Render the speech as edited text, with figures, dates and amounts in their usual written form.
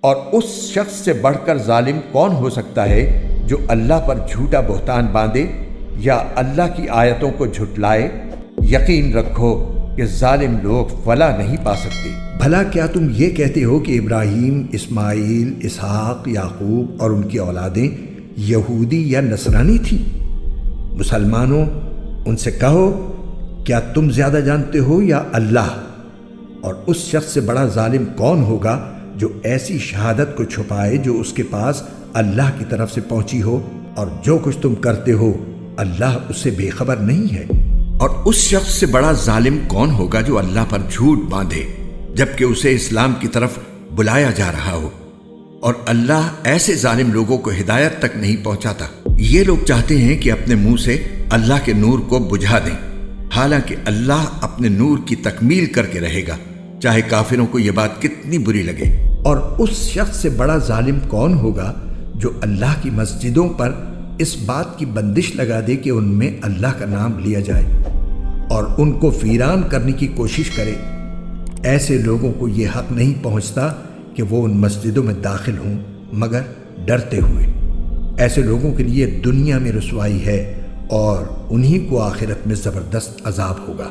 اور اس شخص سے بڑھ کر ظالم کون ہو سکتا ہے جو اللہ پر جھوٹا بہتان باندھے یا اللہ کی آیتوں کو جھٹلائے؟ یقین رکھو کہ ظالم لوگ فلاح نہیں پا سکتے۔ بھلا کیا تم یہ کہتے ہو کہ ابراہیم، اسماعیل، اسحاق، یعقوب اور ان کی اولادیں یہودی یا نصرانی تھیں؟ مسلمانوں، ان سے کہو، کیا تم زیادہ جانتے ہو یا اللہ؟ اور اس شخص سے بڑا ظالم کون ہوگا جو ایسی شہادت کو چھپائے جو اس کے پاس اللہ کی طرف سے پہنچی ہو، اور جو کچھ تم کرتے ہو اللہ اس سے بے خبر نہیں ہے۔ اور اس شخص سے بڑا ظالم کون ہوگا جو اللہ پر جھوٹ باندھے جبکہ اسے اسلام کی طرف بلایا جا رہا ہو، اور اللہ ایسے ظالم لوگوں کو ہدایت تک نہیں پہنچاتا۔ یہ لوگ چاہتے ہیں کہ اپنے منہ سے اللہ کے نور کو بجھا دیں، حالانکہ اللہ اپنے نور کی تکمیل کر کے رہے گا، چاہے کافروں کو یہ بات کتنی بری لگے۔ اور اس شخص سے بڑا ظالم کون ہوگا جو اللہ کی مسجدوں پر اس بات کی بندش لگا دے کہ ان میں اللہ کا نام لیا جائے اور ان کو ویران کرنے کی کوشش کرے؟ ایسے لوگوں کو یہ حق نہیں پہنچتا کہ وہ ان مسجدوں میں داخل ہوں مگر ڈرتے ہوئے۔ ایسے لوگوں کے لیے دنیا میں رسوائی ہے اور انہی کو آخرت میں زبردست عذاب ہوگا۔